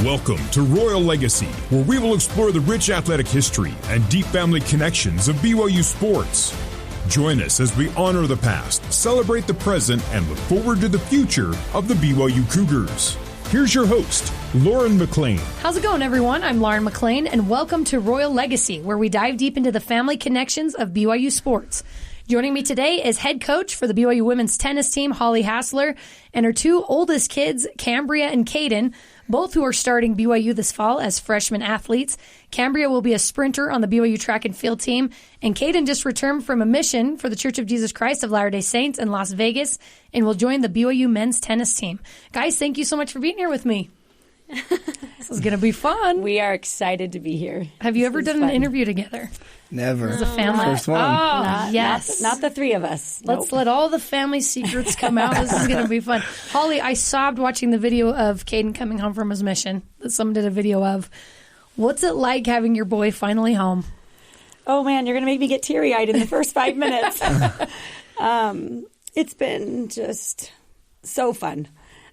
Welcome to Royal Legacy, where we will explore the rich athletic history and deep family connections of BYU sports. Join us as we honor the past, celebrate the present, and look forward to the future of the BYU Cougars. Here's your host, Lauren McLean. How's it going, everyone? I'm Lauren McLean, and welcome to Royal Legacy, where we dive deep into the family connections of BYU sports. Joining me today is head coach for the BYU women's tennis team, Holly Hasler, and her two oldest kids, Cambria and Caden, both who are starting BYU this fall as freshman athletes. Cambria will be a sprinter on the BYU track and field team, and Caden just returned from a mission for the Church of Jesus Christ of Latter-day Saints in Las Vegas and will join the BYU men's tennis team. Guys, thank you so much for being here with me. This is going to be fun. We are excited to be here. Have you ever done an interview together? Never. As a family? First one. Yes. Not the three of us. Let's let all the family secrets come out. This is going to be fun. Holly, I sobbed watching the video of Caden coming home from his mission that someone did a video of. What's it like having your boy finally home? Oh, man, you're going to make me get teary-eyed in the first 5 minutes. It's been just so fun.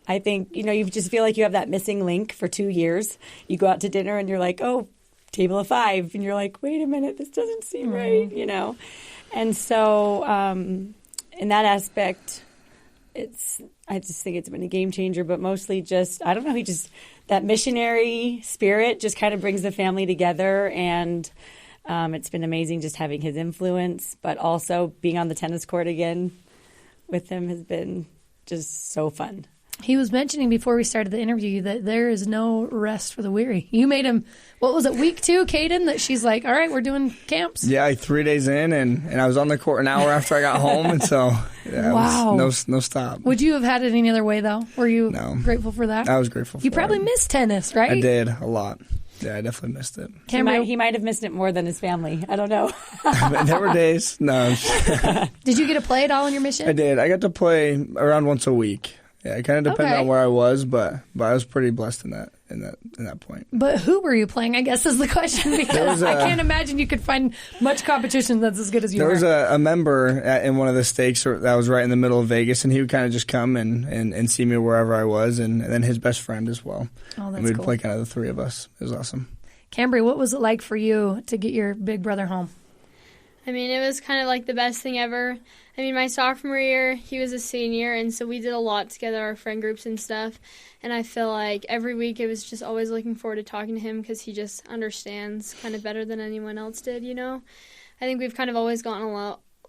I think, you just feel like you have that missing link for 2 years. You go out to dinner and you're like, oh, table of five. And you're like, wait a minute, this doesn't seem right, And so in that aspect, I just think it's been a game changer, but mostly just, I don't know, that missionary spirit just kind of brings the family together. And it's been amazing just having his influence, but also being on the tennis court again with him has been just so fun. He was mentioning before we started the interview that there is no rest for the weary. You made him, what was it, week 2, Caden, that she's like, all right, we're doing camps? Yeah, 3 days in, and I was on the court an hour after I got home, and so wow. It was no stop. Would you have had it any other way, though? Were you grateful for that? I was grateful for it. You probably missed tennis, right? I did, a lot. Yeah, I definitely missed it. He might have missed it more than his family. I don't know. There were days. No. Did you get to play at all in your mission? I did. I got to play around once a week. Yeah, it kind of depended on where I was, but I was pretty blessed in that point. But who were you playing, I guess, is the question, because I can't imagine you could find much competition that's as good as you There were. was a member in one of the stakes that was right in the middle of Vegas, and he would kind of just come and see me wherever I was, and then his best friend as well. Oh, that's and we'd cool. play kind of the three of us. It was awesome. Cambria, what was it like for you to get your big brother home? I mean, it was kind of like the best thing ever. I mean, my sophomore year, he was a senior, and so we did a lot together, our friend groups and stuff. And I feel like every week it was just always looking forward to talking to him because he just understands kind of better than anyone else did, I think we've kind of always gotten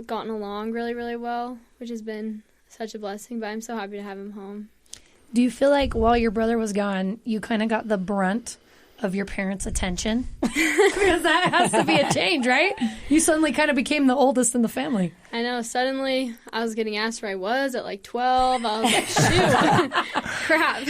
along really, really well, which has been such a blessing, but I'm so happy to have him home. Do you feel like while your brother was gone, you kind of got the brunt of your parents' attention? Because that has to be a change, right? You suddenly kind of became the oldest in the family. I know. Suddenly, I was getting asked where I was at like 12. I was like, shoot, crap,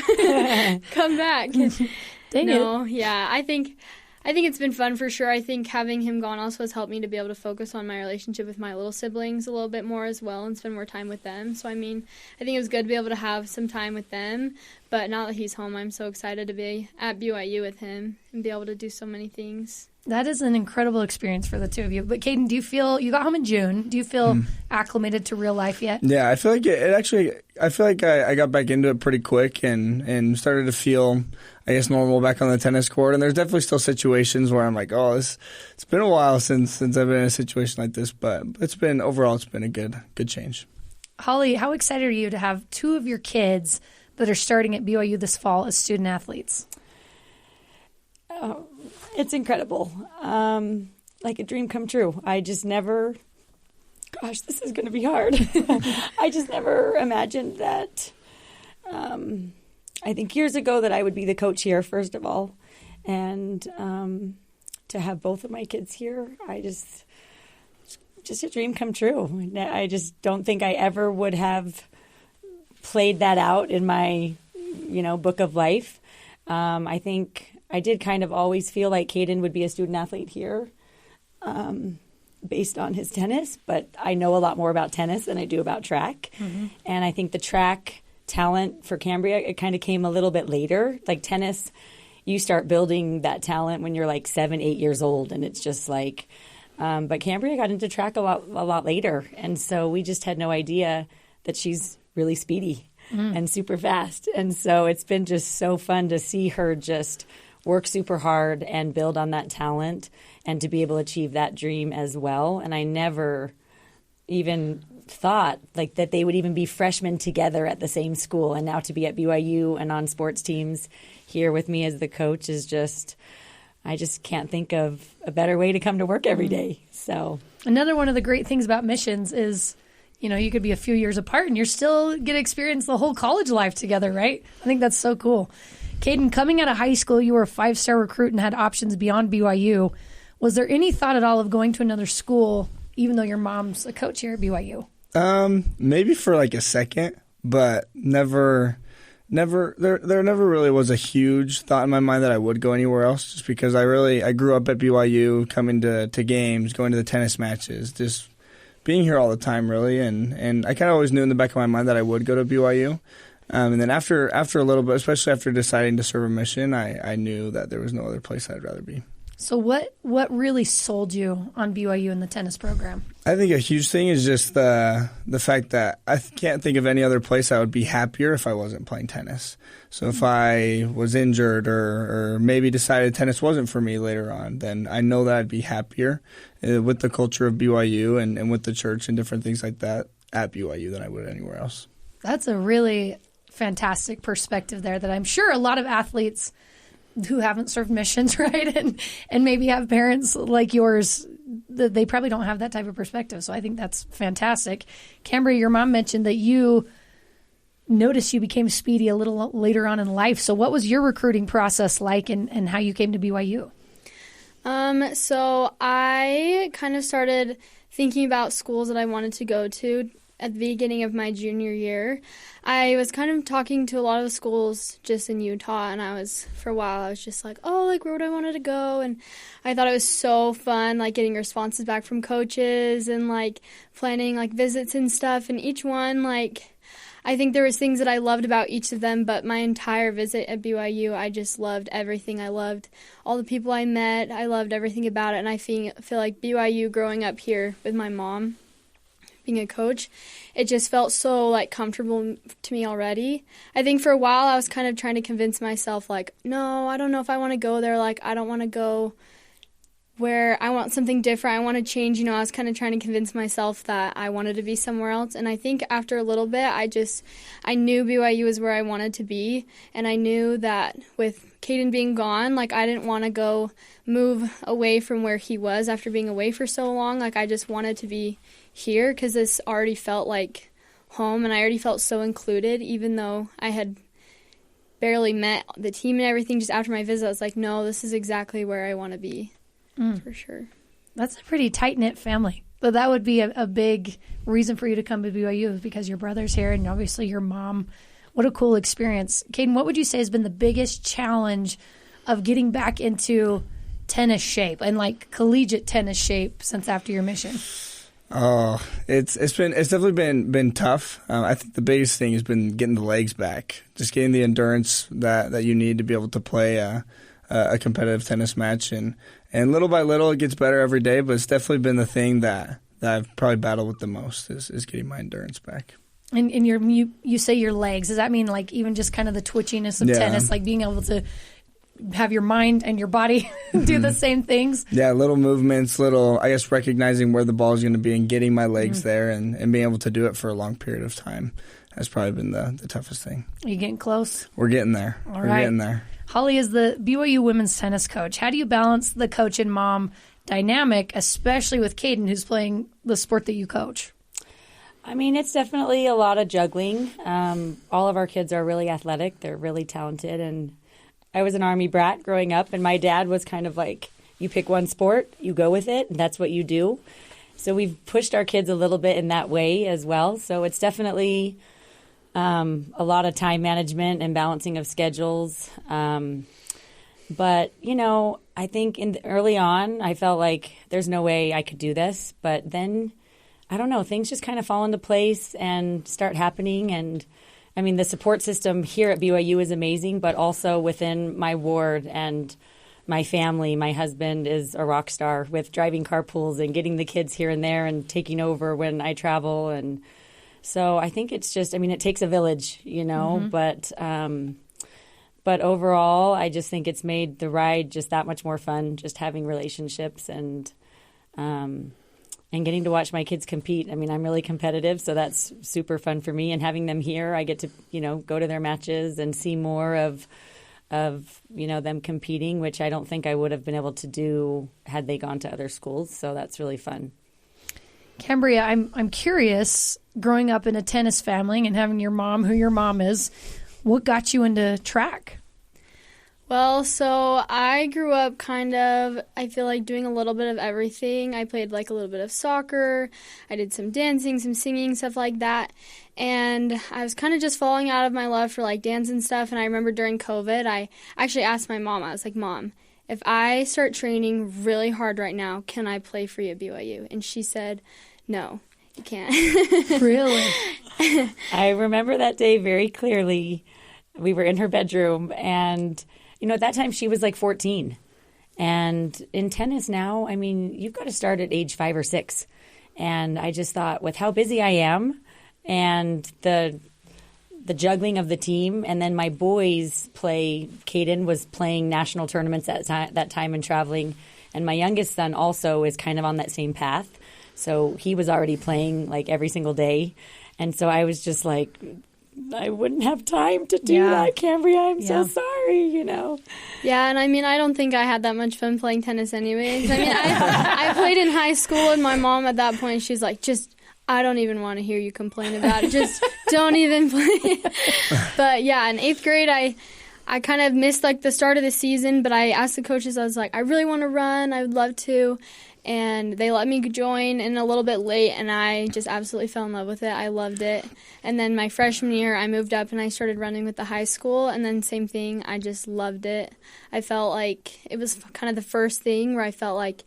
come back. Dang it. Yeah, I think it's been fun for sure. I think having him gone also has helped me to be able to focus on my relationship with my little siblings a little bit more as well and spend more time with them. So, I mean, I think it was good to be able to have some time with them. But now that he's home, I'm so excited to be at BYU with him and be able to do so many things. That is an incredible experience for the two of you. But, Caden, do you feel, you got home in June, do you feel acclimated to real life yet? Yeah, I feel like I got back into it pretty quick and started to feel, I guess, normal back on the tennis court. And there's definitely still situations where I'm like, it's been a while since I've been in a situation like this, but overall it's been a good change. Holly, how excited are you to have two of your kids that are starting at BYU this fall as student athletes? Oh, it's incredible. Like a dream come true. I just never, gosh, this is going to be hard. I just never imagined that. I think years ago that I would be the coach here, first of all. And to have both of my kids here, just a dream come true. I just don't think I ever would have played that out in my, book of life. I think I did kind of always feel like Caden would be a student athlete here based on his tennis, but I know a lot more about tennis than I do about track. Mm-hmm. And I think the track talent for Cambria, it kind of came a little bit later. Like tennis, you start building that talent when you're like 7, 8 years old, and it's just like but Cambria got into track a lot later, and so we just had no idea that she's really speedy. and super fast. And so it's been just so fun to see her just work super hard and build on that talent and to be able to achieve that dream as well. And I never even thought like that they would even be freshmen together at the same school. And now to be at BYU and on sports teams here with me as the coach is just, I just can't think of a better way to come to work every day. So another one of the great things about missions is, you know, you could be a few years apart and you're still get to experience the whole college life together, right? I think that's so cool. Caden, coming out of high school, you were a 5-star recruit and had options beyond BYU. Was there any thought at all of going to another school, even though your mom's a coach here at BYU? Maybe for like a second, but never. There never really was a huge thought in my mind that I would go anywhere else, just because I grew up at BYU, coming to games, going to the tennis matches, just being here all the time, really. And I kind of always knew in the back of my mind that I would go to BYU. And then after a little bit, especially after deciding to serve a mission, I knew that there was no other place I'd rather be. So what really sold you on BYU and the tennis program? I think a huge thing is just the fact that I can't think of any other place I would be happier if I wasn't playing tennis. So if I was injured or maybe decided tennis wasn't for me later on, then I know that I'd be happier with the culture of BYU and with the church and different things like that at BYU than I would anywhere else. That's a really fantastic perspective there that I'm sure a lot of athletes who haven't served missions, right, and maybe have parents like yours, they probably don't have that type of perspective. So I think that's fantastic. Cambria, your mom mentioned that you noticed you became speedy a little later on in life. So what was your recruiting process like and how you came to BYU? So I kind of started thinking about schools that I wanted to go to at the beginning of my junior year. I was kind of talking to a lot of the schools just in Utah, and for a while, I was just like, oh, like, where would I want to go? And I thought it was so fun, like, getting responses back from coaches and, like, planning, like, visits and stuff. And each one, like, I think there was things that I loved about each of them, but my entire visit at BYU, I just loved everything. I loved all the people I met. I loved everything about it, and I feel like BYU growing up here with my mom, being a coach, it just felt so like comfortable to me already. I think for a while I was kind of trying to convince myself like, no, I don't know if I want to go there. Like, I don't want to go where I want something different. I want to change. You know, I was kind of trying to convince myself that I wanted to be somewhere else. And I think after a little bit, I knew BYU was where I wanted to be. And I knew that with Caden being gone, like, I didn't want to go move away from where he was after being away for so long. Like, I just wanted to be here because this already felt like home, and I already felt so included, even though I had barely met the team and everything. Just after my visit, I was like, no, this is exactly where I want to be, for sure. That's a pretty tight-knit family. But that would be a big reason for you to come to BYU, because your brother's here and obviously your mom. What a cool experience. Caden, what would you say has been the biggest challenge of getting back into tennis shape and like collegiate tennis shape since after your mission? Oh, it's definitely been tough. I think the biggest thing has been getting the legs back, just getting the endurance that you need to be able to play a competitive tennis match, and little by little it gets better every day. But it's definitely been the thing that I've probably battled with the most is getting my endurance back. And you say your legs. Does that mean like even just kind of the twitchiness of tennis, like being able to have your mind and your body do the same things? Yeah, little movements, I guess recognizing where the ball is going to be and getting my legs there and being able to do it for a long period of time has probably been the toughest thing. Are you getting close? We're getting there. We're getting there. Holly is the BYU women's tennis coach. How do you balance the coach and mom dynamic, especially with Caden, who's playing the sport that you coach? I mean, it's definitely a lot of juggling. All of our kids are really athletic. They're really talented, and I was an Army brat growing up, and my dad was kind of like, you pick one sport, you go with it, and that's what you do. So we've pushed our kids a little bit in that way as well. So it's definitely a lot of time management and balancing of schedules. But, you know, I think early on I felt like there's no way I could do this. But then, I don't know, things just kind of fall into place and start happening. And I mean, the support system here at BYU is amazing, but also within my ward and my family. My husband is a rock star with driving carpools and getting the kids here and there and taking over when I travel. And So I think it's just, I mean, it takes a village, you know, but overall, I just think it's made the ride just that much more fun, just having relationships and getting to watch my kids compete. I mean, I'm really competitive, so that's super fun for me. And having them here, I get to, you know, go to their matches and see more of you know, them competing, which I don't think I would have been able to do had they gone to other schools. So that's really fun. Cambria, I'm curious, growing up in a tennis family and having your mom, who your mom is, what got you into track? Well, so I grew up kind of, I feel like, doing a little bit of everything. I played like a little bit of soccer. I did some dancing, some singing, stuff like that. And I was kind of just falling out of my love for like dance and stuff. And I remember during COVID, I actually asked my mom, I was like, Mom, if I start training really hard right now, can I play for you at BYU? And she said, no, you can't. Really? I remember that day very clearly. We were in her bedroom, and, you know, at that time she was like 14. And in tennis now, I mean, you've got to start at age 5 or 6. And I just thought, with how busy I am and the juggling of the team, and then my boys play, Caden was playing national tournaments at that time and traveling, and my youngest son also is kind of on that same path. So he was already playing like every single day. And so I was just like, I wouldn't have time to do that, Cambria. I'm so sorry, you know. Yeah, and I mean, I don't think I had that much fun playing tennis anyways. I mean, I played in high school, and my mom at that point, she's like, I don't even want to hear you complain about it. Just don't even play. But yeah, in 8th grade, I kind of missed like the start of the season, but I asked the coaches, I was like, I really want to run. I would love to. And they let me join in a little bit late, and I just absolutely fell in love with it. I loved it. And then my freshman year, I moved up and I started running with the high school, and then same thing, I just loved it. I felt like it was kind of the first thing where I felt like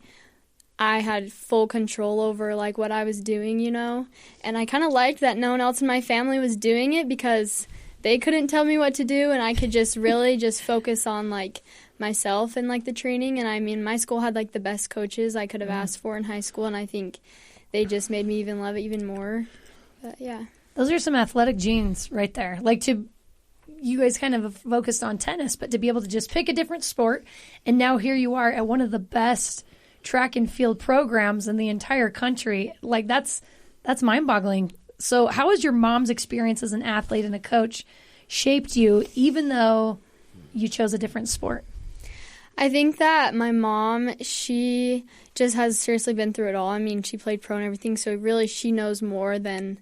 I had full control over like what I was doing, you know. And I kind of liked that no one else in my family was doing it because they couldn't tell me what to do, and I could just really just focus on like myself and like the training. And I mean, my school had like the best coaches I could have asked for in high school, and I think they just made me even love it even more. But yeah, those are some athletic genes right there. Like, you guys kind of focused on tennis, but to be able to just pick a different sport, and now here you are at one of the best track and field programs in the entire country, like that's mind-boggling. So how has your mom's experience as an athlete and a coach shaped you, even though you chose a different sport? I think that my mom, she just has seriously been through it all. I mean, she played pro and everything, so really she knows more than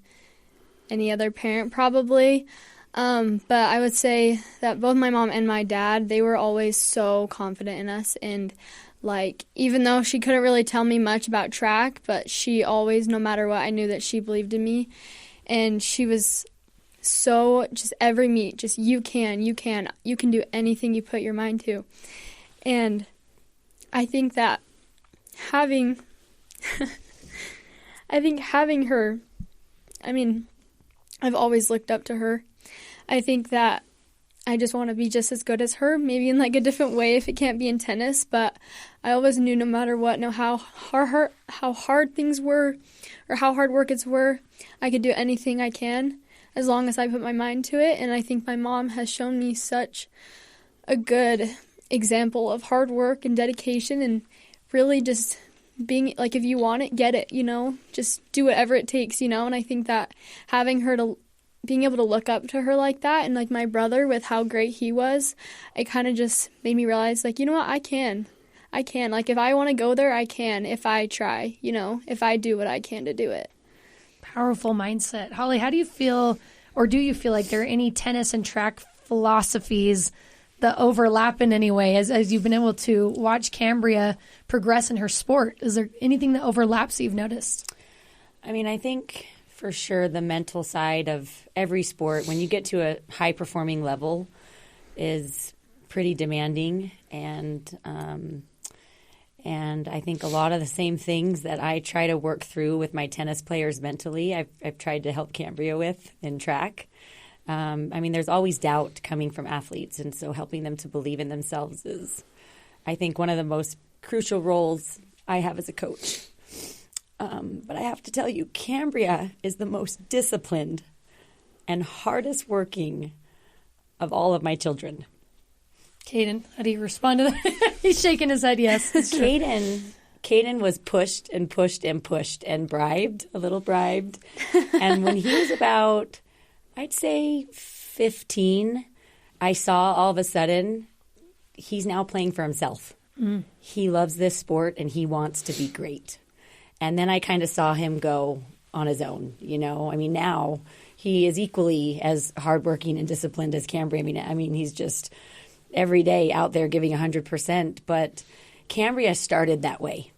any other parent probably. But I would say that both my mom and my dad, they were always so confident in us. And like, even though she couldn't really tell me much about track, but she always, no matter what, I knew that she believed in me. And she was so, just every meet, just you can do anything you put your mind to. And I think that having her, I mean, I've always looked up to her. I think that I just want to be just as good as her, maybe in like a different way if it can't be in tennis. But I always knew no matter what, how hard things were or how hard work it's were, I could do anything I can as long as I put my mind to it. And I think my mom has shown me such a good example of hard work and dedication, and really just being like, if you want it, get it, you know, just do whatever it takes, you know. And I think that having her being able to look up to her like that, and like my brother with how great he was, it kind of just made me realize, like, you know what, I can, like, if I want to go there, I can, if I try, you know, if I do what I can to do it. Powerful mindset. Holly, how do you feel, or do you feel like there are any tennis and track philosophies that overlap in any way as you've been able to watch Cambria progress in her sport? Is there anything that overlaps that you've noticed? I mean, I think for sure the mental side of every sport, when you get to a high-performing level, is pretty demanding. And I think a lot of the same things that I try to work through with my tennis players mentally, I've tried to help Cambria with in track. I mean, there's always doubt coming from athletes, and so helping them to believe in themselves is, I think, one of the most crucial roles I have as a coach. But I have to tell you, Cambria is the most disciplined and hardest working of all of my children. Caden, how do you respond to that? He's shaking his head, yes. Caden was pushed and pushed and pushed and bribed, a little bribed. And when he was about, I'd say 15, I saw all of a sudden he's now playing for himself. He loves this sport and he wants to be great. And then I kind of saw him go on his own, I mean, now he is equally as hardworking and disciplined as Cambria. I mean, he's just every day out there giving 100%. But Cambria started that way.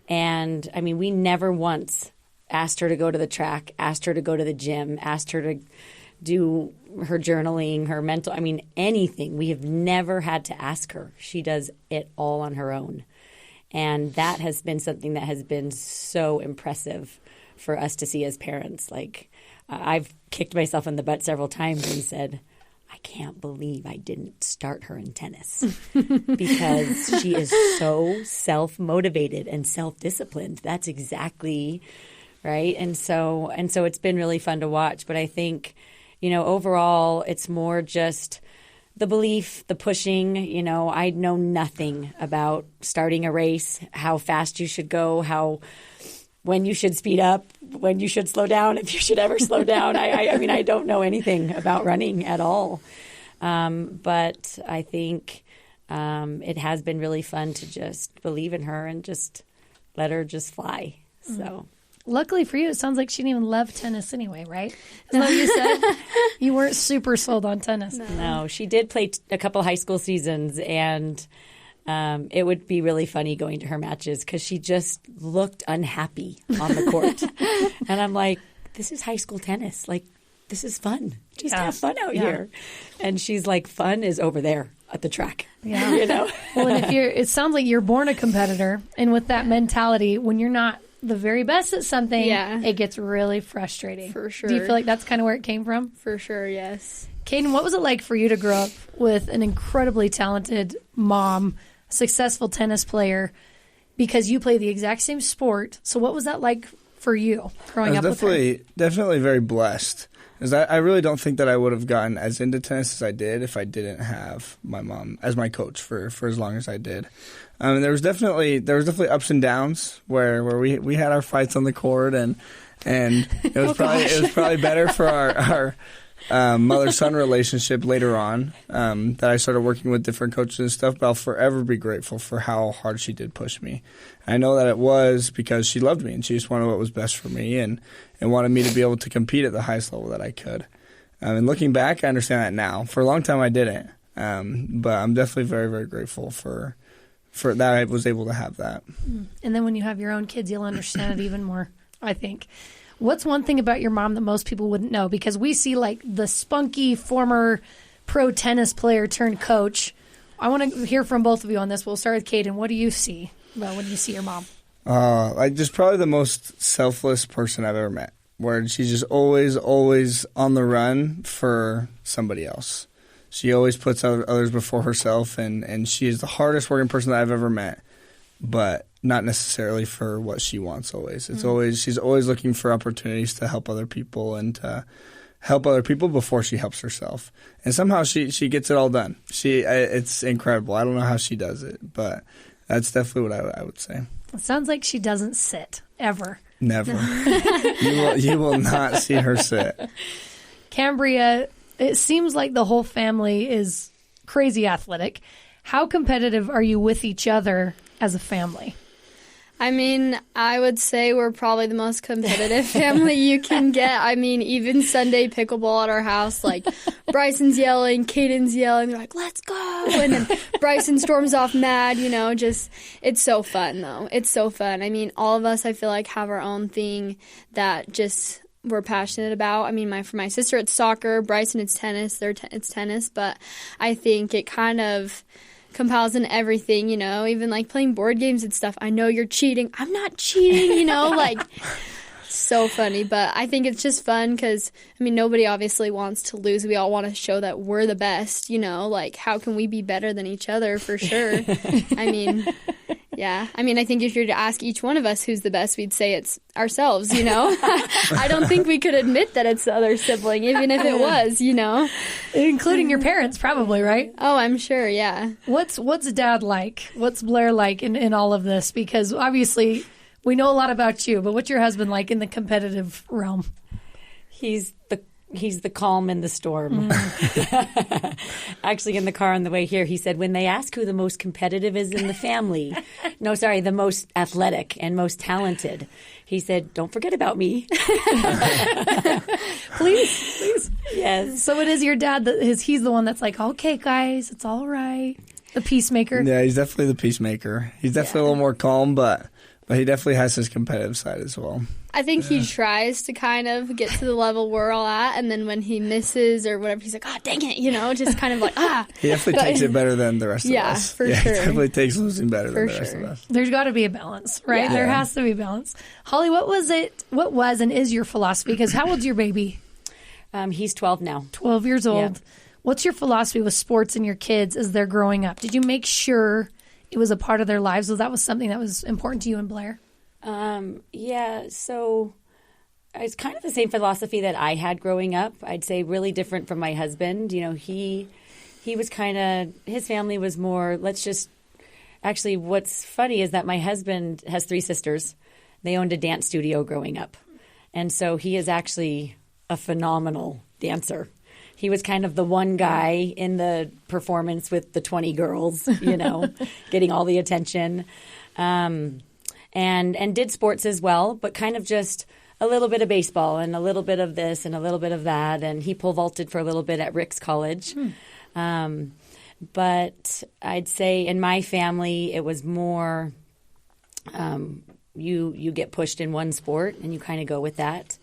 And, I mean, we never once asked her to go to the track, asked her to go to the gym, asked her to do her journaling, her mental, anything. We have never had to ask her. She does it all on her own. And that has been something that has been so impressive for us to see as parents. Like, I've kicked myself in the butt several times and said, I can't believe I didn't start her in tennis because she is so self-motivated and self-disciplined. That's exactly right. And so it's been really fun to watch. But I think, overall, it's more just the belief, the pushing. I know nothing about starting a race, how fast you should go, when you should speed up, when you should slow down, if you should ever slow down. I don't know anything about running at all. But I think it has been really fun to just believe in her and just let her just fly. So. Luckily for you, it sounds like she didn't even love tennis anyway, right? Is that what you said? You weren't super sold on tennis. No, she did play a couple high school seasons, and it would be really funny going to her matches because she just looked unhappy on the court. And I'm like, this is high school tennis. Like, this is fun. Just have fun out here. And she's like, fun is over there at the track. Yeah. Well, and it sounds like you're born a competitor. And with that mentality, when you're not the very best at something, it gets really frustrating. For sure. Do you feel like that's kind of where it came from? For sure, yes. Caden, what was it like for you to grow up with an incredibly talented mom, successful tennis player, because you play the exact same sport? So what was that like for you growing up with her? Definitely very blessed. Because I really don't think that I would have gotten as into tennis as I did if I didn't have my mom as my coach for as long as I did. There was definitely ups and downs where we had our fights on the court, and it was probably better for our mother-son relationship later on that I started working with different coaches and stuff. But I'll forever be grateful for how hard she did push me. I know that it was because she loved me and she just wanted what was best for me and wanted me to be able to compete at the highest level that I could. And looking back, I understand that now. For a long time, I didn't. But I'm definitely very, very grateful for that I was able to have that. And then when you have your own kids, you'll understand it even more, I think. What's one thing about your mom that most people wouldn't know? Because we see like the spunky former pro tennis player turned coach. I want to hear from both of you on this. We'll start with Caden. What do you see? Well, when do you see your mom? Just probably the most selfless person I've ever met, where she's just always on the run for somebody else. She always puts others before herself, and she is the hardest working person that I've ever met, but not necessarily for what she wants always. It's she's always looking for opportunities to help other people and to help other people before she helps herself. And somehow she gets it all done. It's incredible. I don't know how she does it, but that's definitely what I would say. It sounds like she doesn't sit, ever. Never. You will not see her sit. Cambria, it seems like the whole family is crazy athletic. How competitive are you with each other as a family? I mean, I would say we're probably the most competitive family you can get. I mean, even Sunday pickleball at our house, like Bryson's yelling, Caden's yelling. They're like, let's go. And then Bryson storms off mad, just it's so fun, though. It's so fun. I mean, all of us, I feel like, have our own thing that just we're passionate about. I mean, for my sister, it's soccer. Bryson, it's tennis. It's tennis. But I think it kind of compiles in everything, even like playing board games and stuff. I know you're cheating. I'm not cheating, like so funny. But I think it's just fun because, nobody obviously wants to lose. We all want to show that we're the best, like how can we be better than each other for sure? I mean, Yeah. I mean, I think if you were to ask each one of us who's the best, we'd say it's ourselves, you know? I don't think we could admit that it's the other sibling, even if it was, you know? Including your parents, probably, right? Oh, I'm sure, yeah. What's Dad like? What's Blair like in all of this? Because obviously we know a lot about you, but what's your husband like in the competitive realm? He's the calm in the storm. Actually, in the car on the way here, he said, when they ask who the most competitive is in the family, the most athletic and most talented, he said, don't forget about me. Please. Yes. So it is your dad he's the one that's like, okay, guys, it's all right. The peacemaker. Yeah, he's definitely the peacemaker. He's definitely a little more calm, but he definitely has his competitive side as well. I think he tries to kind of get to the level we're all at, and then when he misses or whatever, he's like, oh, dang it, you know, just kind of like, He definitely takes it better than the rest of us. Yeah, for sure. He definitely takes losing better than the rest sure. of us. There's got to be a balance, right? Yeah. There has to be balance. Holly, what was and is your philosophy? Because how old's your baby? He's 12 now. 12 years old. Yeah. What's your philosophy with sports and your kids as they're growing up? Did you make sure it was a part of their lives? So that was something that was important to you and Blair? So it's kind of the same philosophy that I had growing up. I'd say really different from my husband. You know, he was his family was more, actually what's funny is that my husband has 3 sisters. They owned a dance studio growing up. And so he is actually a phenomenal dancer. He was kind of the one guy in the performance with the 20 girls, you know, getting all the attention. And did sports as well, but kind of just a little bit of baseball and a little bit of this and a little bit of that. And he pole vaulted for a little bit at Rick's College. But I'd say in my family, it was more you get pushed in one sport and you kind of go with that.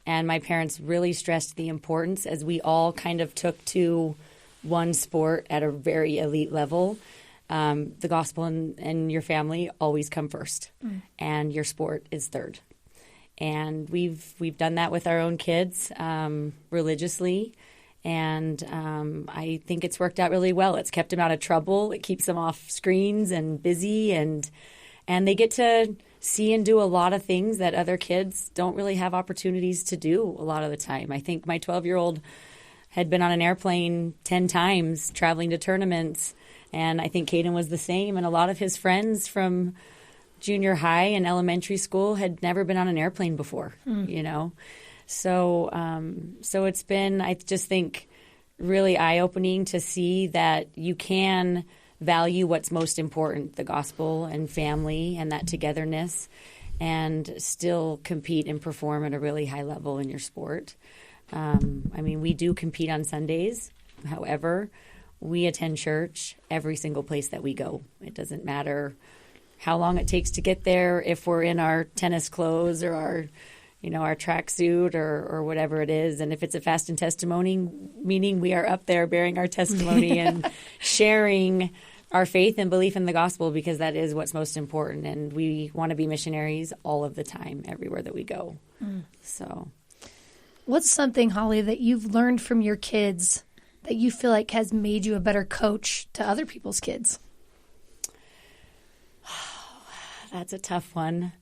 And my parents really stressed the importance as we all kind of took to one sport at a very elite level. The gospel and your family always come first, and your sport is third. And we've done that with our own kids religiously, and I think it's worked out really well. It's kept them out of trouble. It keeps them off screens and busy, and they get to see and do a lot of things that other kids don't really have opportunities to do a lot of the time. I think my 12-year-old had been on an airplane 10 times traveling to tournaments. And I think Caden was the same. And a lot of his friends from junior high and elementary school had never been on an airplane before, you know. So it's been, I just think, really eye-opening to see that you can value what's most important, the gospel and family and that togetherness, and still compete and perform at a really high level in your sport. I mean, we do compete on Sundays. However, we attend church every single place that we go. It doesn't matter how long it takes to get there, if we're in our tennis clothes or our tracksuit or whatever it is. And if it's a fast and testimony, meaning we are up there bearing our testimony and sharing our faith and belief in the gospel, because that is what's most important. And we want to be missionaries all of the time, everywhere that we go. So, what's something, Holly, that you've learned from your kids that you feel like has made you a better coach to other people's kids? That's a tough one.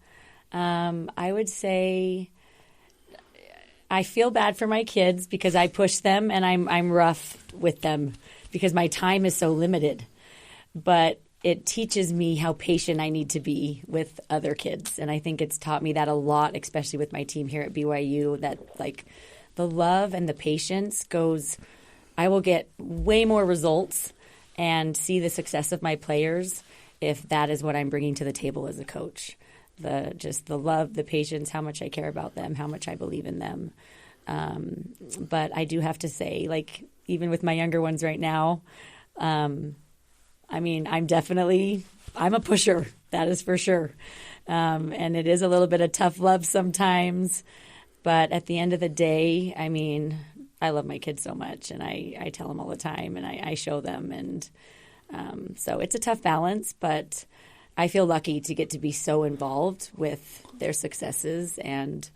I would say I feel bad for my kids because I push them and I'm rough with them because my time is so limited. But it teaches me how patient I need to be with other kids. And I think it's taught me that a lot, especially with my team here at BYU, that like the love and the patience goes, I will get way more results and see the success of my players if that is what I'm bringing to the table as a coach. The love, the patience, how much I care about them, how much I believe in them. But I do have to say, like, even with my younger ones right now, I mean, I'm a pusher. That is for sure. And it is a little bit of tough love sometimes. But at the end of the day, I mean, I love my kids so much. And I tell them all the time and I show them. And so it's a tough balance. But I feel lucky to get to be so involved with their successes and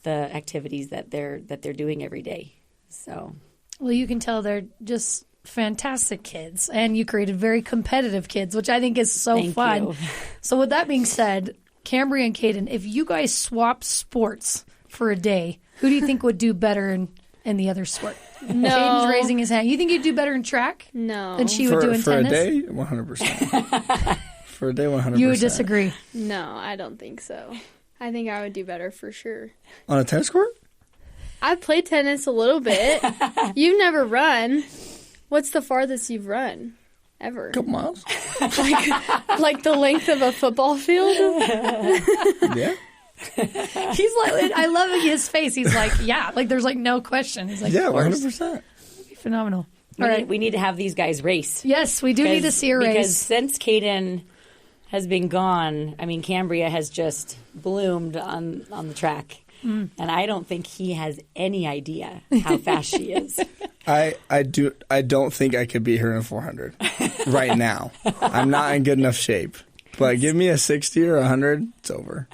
the activities that they're doing every day. So, well, you can tell they're just fantastic kids, and you created very competitive kids, which I think is so Thank fun. you. So with that being said, Cambria and Caden, if you guys swapped sports for a day, who do you think would do better in the other sport? No. Caden's raising his hand. You think you'd do better in track No. than she would do in for tennis? a day, 100%. For a day, 100%. You would disagree. No, I don't think so. I think I would do better for sure. On a tennis court? I've played tennis a little bit. You've never run. What's the farthest you've run ever? A couple miles. Like the length of a football field? Yeah. He's like, I love his face. He's like, yeah, like there's like no question. He's like, Yeah, of course. 100%. Phenomenal. We need to have these guys race. Yes, we do need to see a race. Because since Caden has been gone, I mean, Cambria has just bloomed on the track. And I don't think he has any idea how fast she is. I don't think I could beat her in a 400 right now. I'm not in good enough shape. But give me a 60 or 100, it's over.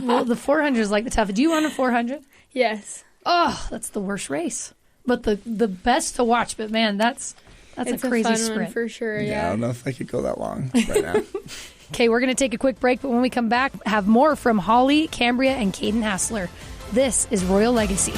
Well, the 400 is like the toughest. Do you want a 400? Yes. Oh, that's the worst race. But the best to watch. But man, that's It's a crazy fun sprint. one for sure, I yeah. don't know if I could go that long right now. Okay, we're going to take a quick break, but when we come back, have more from Holly, Cambria, and Caden Hasler. This is Royal Legacy.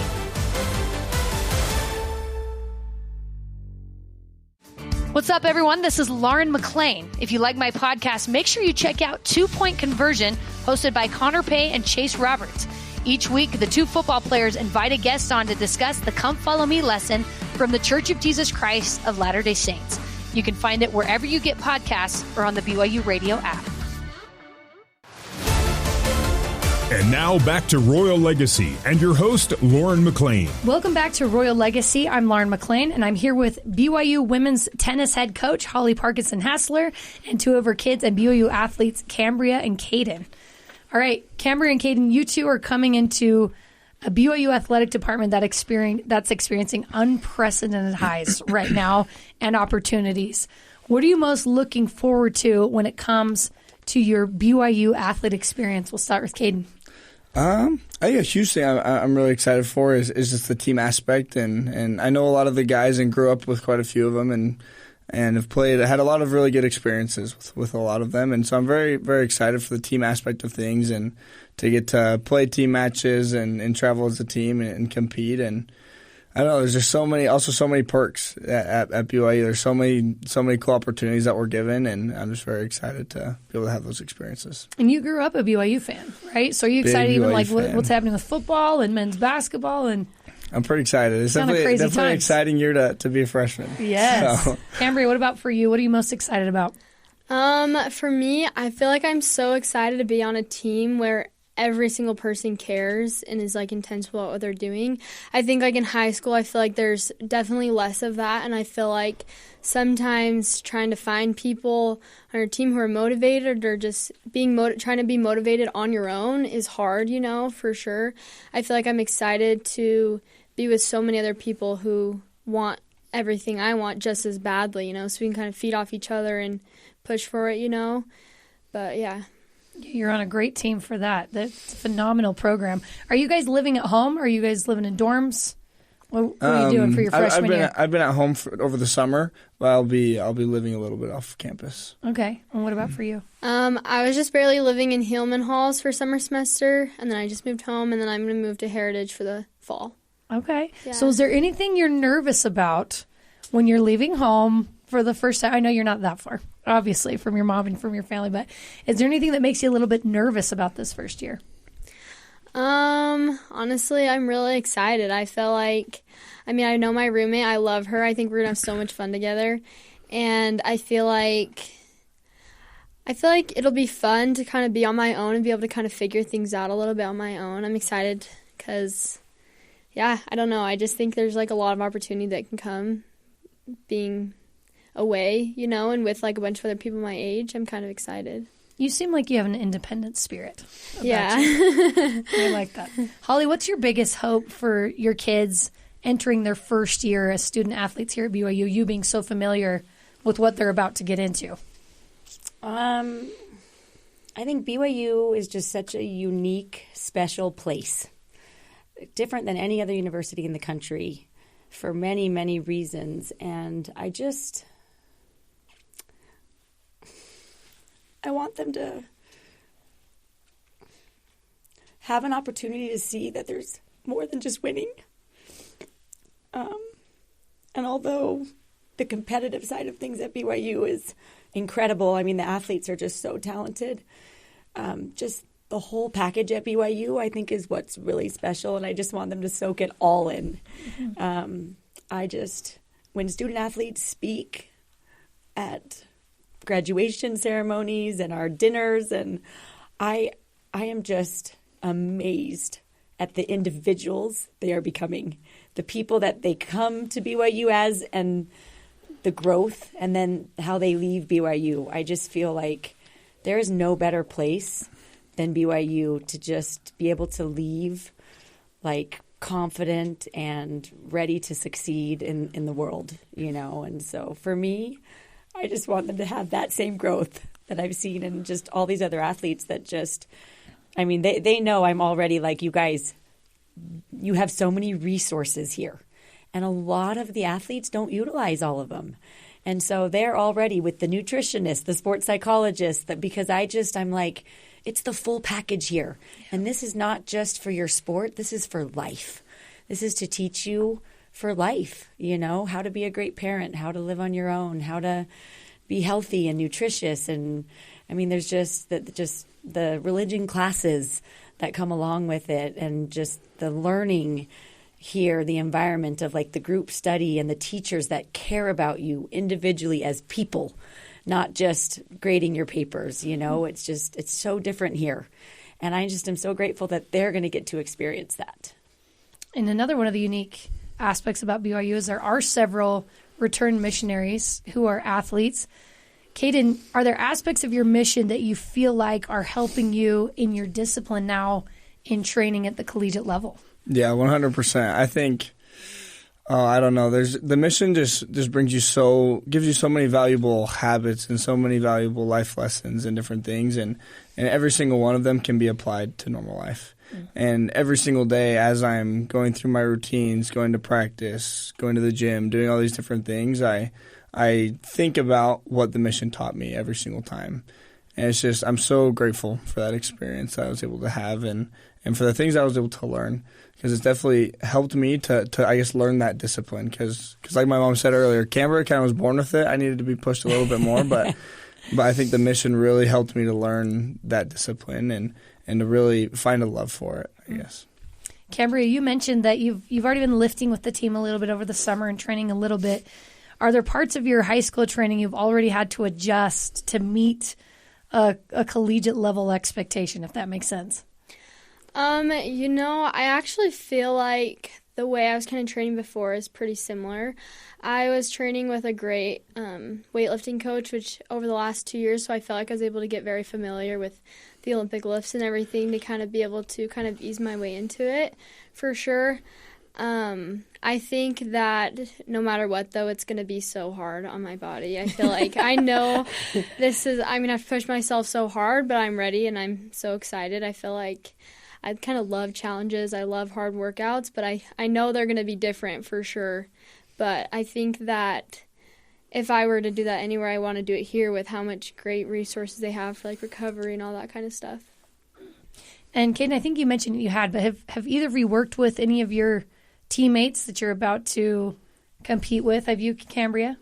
What's up, everyone? This is Lauren McLean. If you like my podcast, make sure you check out 2 Point Conversion, hosted by Connor Pay and Chase Roberts. Each week, the two football players invite a guest on to discuss the Come Follow Me lesson from the Church of Jesus Christ of Latter-day Saints. You can find it wherever you get podcasts or on the BYU Radio app. And now back to Royal Legacy and your host, Lauren McLean. Welcome back to Royal Legacy. I'm Lauren McLean, and I'm here with BYU women's tennis head coach Holly Parkinson Hasler and two of her kids and BYU athletes, Cambria and Caden. All right, Cambria and Caden, you two are coming into a BYU athletic department that's experiencing unprecedented highs right now and opportunities. What are you most looking forward to when it comes to your BYU athlete experience? We'll start with Caden. I think a huge thing I'm really excited for is just the team aspect, and I know a lot of the guys and grew up with quite a few of them, and have had a lot of really good experiences with a lot of them, and so I'm very, very excited for the team aspect of things and to get to play team matches and travel as a team and compete. And I don't know, there's just so many perks at BYU. There's so many cool opportunities that we're given, and I'm just very excited to be able to have those experiences. And you grew up a BYU fan, right? So are you excited even like what's happening with football and men's basketball? And I'm pretty excited. It's definitely an exciting year to be a freshman. Yes. So. Cambria, what about for you? What are you most excited about? For me, I feel like I'm so excited to be on a team where every single person cares and is like intense about what they're doing. I think like in high school, I feel like there's definitely less of that, and I feel like sometimes trying to find people on your team who are motivated or just trying to be motivated on your own is hard, for sure. I feel like I'm excited to be with so many other people who want everything I want just as badly, so we can kind of feed off each other and push for it, But yeah. You're on a great team for that. That's a phenomenal program. Are you guys living at home? Are you guys living in dorms? What are you doing for your freshman year? I've been at home over the summer, but I'll be living a little bit off campus. Okay. And what about for you? I was just barely living in Hillman Halls for summer semester, and then I just moved home, and then I'm going to move to Heritage for the fall. Okay. Yeah. So is there anything you're nervous about when you're leaving home for the first time? I know you're not that far, obviously, from your mom and from your family, but is there anything that makes you a little bit nervous about this first year? Honestly, I'm really excited. I feel like, I know my roommate. I love her. I think we're going to have so much fun together. And I feel like it'll be fun to kind of be on my own and be able to kind of figure things out a little bit on my own. I'm excited because, I don't know. I just think there's like a lot of opportunity that can come being away, and with like a bunch of other people my age. I'm kind of excited. You seem like you have an independent spirit. Yeah. I like that. Holly, what's your biggest hope for your kids entering their first year as student athletes here at BYU, you being so familiar with what they're about to get into? I think BYU is just such a unique, special place. Different than any other university in the country. for many, many reasons. And I want them to have an opportunity to see that there's more than just winning. And although the competitive side of things at BYU is incredible, I mean, the athletes are just so talented. Just the whole package at BYU, I think, is what's really special, and I just want them to soak it all in. When student athletes speak at graduation ceremonies and our dinners, and I am just amazed at the individuals they are becoming, the people that they come to BYU as, and the growth, and then how they leave BYU. I just feel like there is no better place than BYU to just be able to leave like confident and ready to succeed in the world, you know. And so for me, I just want them to have that same growth that I've seen in just all these other athletes that just, I mean, they know I'm already like, you guys, you have so many resources here. And a lot of the athletes don't utilize all of them. And so they're already with the nutritionist, the sports psychologist, because I'm like, it's the full package here. And this is not just for your sport. This is for life. This is to teach you for life, you know, how to be a great parent, how to live on your own, how to be healthy and nutritious. And I mean, there's just the religion classes that come along with it, and just the learning here, the environment of like the group study and the teachers that care about you individually as people, not just grading your papers, you know. It's so different here. And I just am so grateful that they're going to get to experience that. And another one of the unique aspects about BYU is there are several return missionaries who are athletes. Caden, are there aspects of your mission that you feel like are helping you in your discipline now in training at the collegiate level? Yeah, 100%. I think, I don't know. The mission just gives you so many valuable habits and so many valuable life lessons and different things, and every single one of them can be applied to normal life. And every single day, as I'm going through my routines, going to practice, going to the gym, doing all these different things, I think about what the mission taught me every single time. And it's just, I'm so grateful for that experience that I was able to have, and for the things I was able to learn, because it's definitely helped me to I guess, learn that discipline. Because like my mom said earlier, Cambria kind of was born with it. I needed to be pushed a little bit more, but I think the mission really helped me to learn that discipline and to really find a love for it, I guess. Cambria, you mentioned that you've already been lifting with the team a little bit over the summer and training a little bit. Are there parts of your high school training you've already had to adjust to meet a collegiate level expectation, if that makes sense? You know, I actually feel like the way I was kind of training before is pretty similar. I was training with a great weightlifting coach, which over the last 2 years, so I felt like I was able to get very familiar with the Olympic lifts and everything to kind of be able to kind of ease my way into it, for sure. I think that no matter what, though, it's going to be so hard on my body. I feel like I know I'm going to have to push myself so hard, but I'm ready and I'm so excited. I feel like I kind of love challenges. I love hard workouts, but I know they're going to be different for sure. But I think that if I were to do that anywhere, I want to do it here with how much great resources they have for like recovery and all that kind of stuff. And Caden, I think you mentioned you had, but have either of you worked with any of your teammates that you're about to compete with? Have you, Cambria?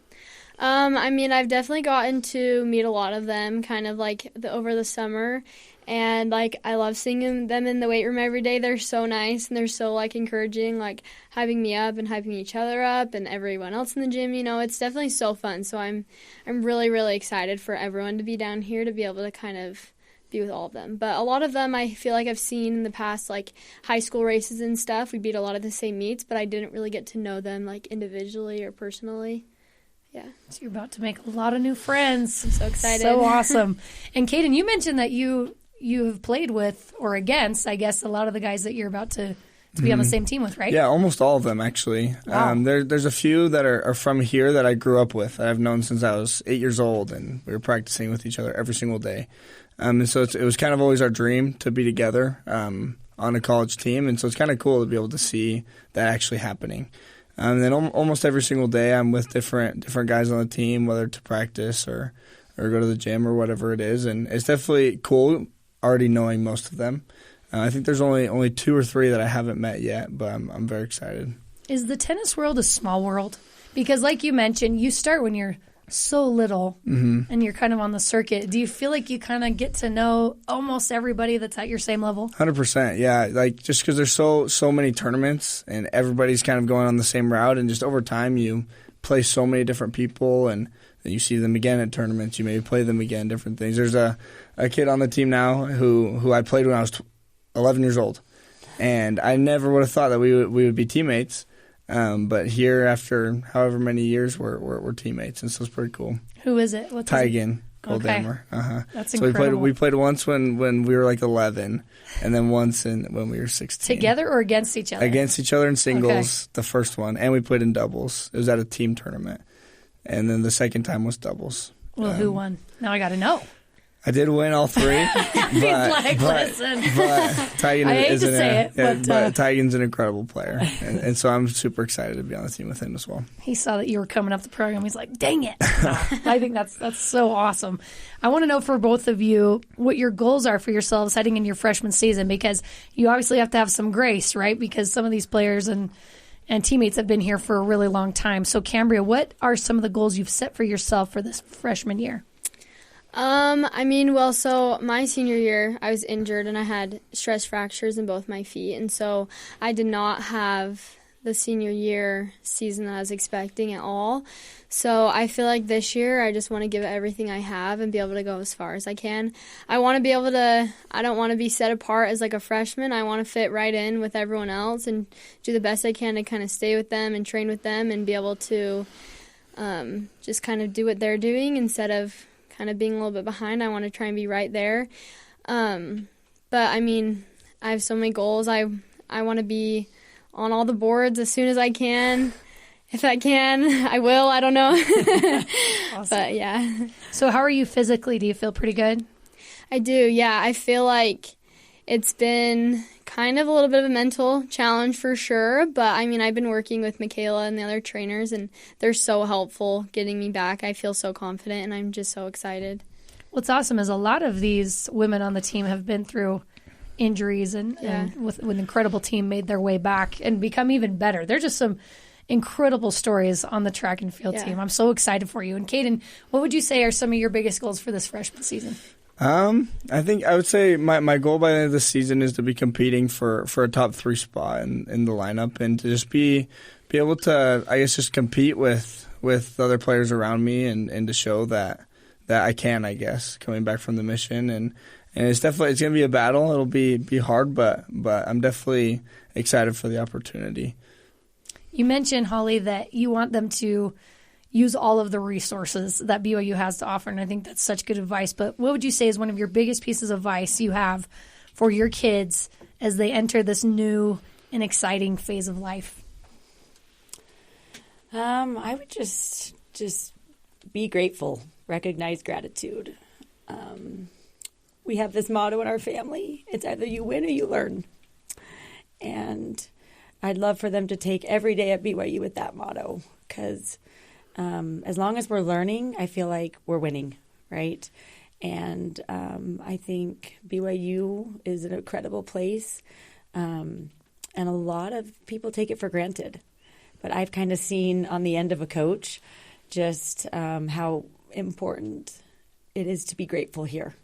I mean, I've definitely gotten to meet a lot of them kind of like over the summer. And, like, I love seeing them in the weight room every day. They're so nice, and they're so, like, encouraging, like, hyping me up and hyping each other up and everyone else in the gym. You know, it's definitely so fun. So I'm really, really excited for everyone to be down here to be able to kind of be with all of them. But a lot of them I feel like I've seen in the past, like, high school races and stuff. We beat a lot of the same meets, but I didn't really get to know them, like, individually or personally. Yeah. So you're about to make a lot of new friends. I'm so excited. So awesome. And, Caden, you mentioned that you have played with or against, I guess, a lot of the guys that you're about to be on the same team with, right? Yeah, almost all of them, actually. Wow. There's a few that are from here that I grew up with, that I've known since I was 8 years old, and we were practicing with each other every single day. And so it was kind of always our dream to be together on a college team, and so it's kind of cool to be able to see that actually happening. And then almost every single day I'm with different guys on the team, whether to practice or go to the gym or whatever it is. And it's definitely cool already knowing most of them. I think there's only 2 or 3 that I haven't met yet, but I'm very excited. Is the tennis world a small world? Because like you mentioned, you start when you're so little and you're kind of on the circuit. Do you feel like you kind of get to know almost everybody that's at your same level? 100%, yeah. Like just because there's so many tournaments and everybody's kind of going on the same route, and just over time you play so many different people, and then you see them again at tournaments. You maybe play them again, different things. There's a kid on the team now who I played when I was 11 years old, and I never would have thought that we would be teammates. But here, after however many years, we're teammates, and so it's pretty cool. Who is it? What's Caden Goldhammer. Okay. That's so incredible. we played once when we were like 11, and then once when we were 16. Together or against each other? Against each other in singles, the first one, and we played in doubles. It was at a team tournament, and then the second time was doubles. Well, who won? Now I got to know. I did win all 3. Listen. But Tigan I hate to say it, but Tigan's an incredible player, and so I'm super excited to be on the team with him as well. He saw that you were coming up the program. He's like, dang it. I think that's so awesome. I want to know for both of you what your goals are for yourselves heading into your freshman season, because you obviously have to have some grace, right? Because some of these players and teammates have been here for a really long time. So, Cambria, what are some of the goals you've set for yourself for this freshman year? So my senior year, I was injured and I had stress fractures in both my feet. And so I did not have the senior year season that I was expecting at all. So I feel like this year I just want to give it everything I have and be able to go as far as I can. I want to be able to, I don't want to be set apart as like a freshman. I want to fit right in with everyone else and do the best I can to kind of stay with them and train with them and be able to just kind of do what they're doing instead of kind of being a little bit behind. I want to try and be right there. But I have so many goals. I want to be on all the boards as soon as I can. If I can, I will. I don't know. Awesome. But yeah. So how are you physically? Do you feel pretty good? I do, yeah. I feel like it's been kind of a little bit of a mental challenge for sure, but I've been working with Michaela and the other trainers, and they're so helpful getting me back. I feel so confident, and I'm just so excited. What's awesome is a lot of these women on the team have been through injuries and with an incredible team made their way back and become even better. There's just some incredible stories on the track and field team. I'm so excited for you. And Caden, what would you say are some of your biggest goals for this freshman season? I think I would say my goal by the end of the season is to be competing for a top 3 spot in the lineup, and to just be able to, I guess, just compete with other players around me and to show that I can, I guess, coming back from the mission. And it's going to be a battle. It'll be hard, but I'm definitely excited for the opportunity. You mentioned, Holly, that you want them to use all of the resources that BYU has to offer, and I think that's such good advice. But what would you say is one of your biggest pieces of advice you have for your kids as they enter this new and exciting phase of life? I would just be grateful, recognize gratitude. We have this motto in our family: it's either you win or you learn. And I'd love for them to take every day at BYU with that motto, because as long as we're learning, I feel like we're winning, right? And I think BYU is an incredible place, and a lot of people take it for granted. But I've kind of seen on the end of a coach just how important it is to be grateful here.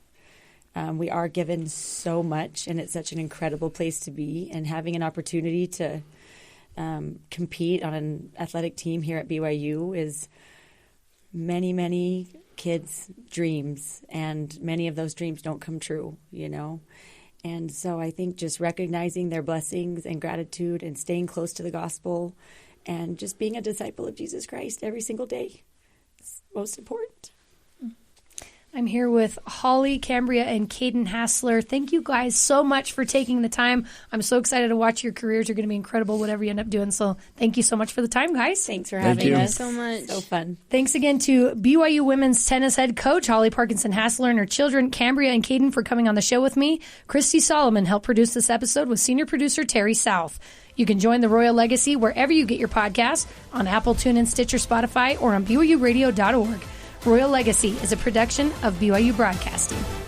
We are given so much, and it's such an incredible place to be, and having an opportunity to compete on an athletic team here at BYU is many, many kids' dreams, and many of those dreams don't come true, And so I think just recognizing their blessings and gratitude and staying close to the gospel and just being a disciple of Jesus Christ every single day is most important. I'm here with Holly, Cambria, and Caden Hasler. Thank you guys so much for taking the time. I'm so excited to watch your careers. You're going to be incredible, whatever you end up doing. So thank you so much for the time, guys. Thanks for having you. us. So much. So fun. Thanks again to BYU women's tennis head coach Holly Parkinson Hasler and her children, Cambria and Caden, for coming on the show with me. Christy Solomon helped produce this episode with senior producer Terry South. You can join the Royal Legacy wherever you get your podcasts, on Apple, TuneIn, Stitcher, Spotify, or on BYURadio.org. Royal Legacy is a production of BYU Broadcasting.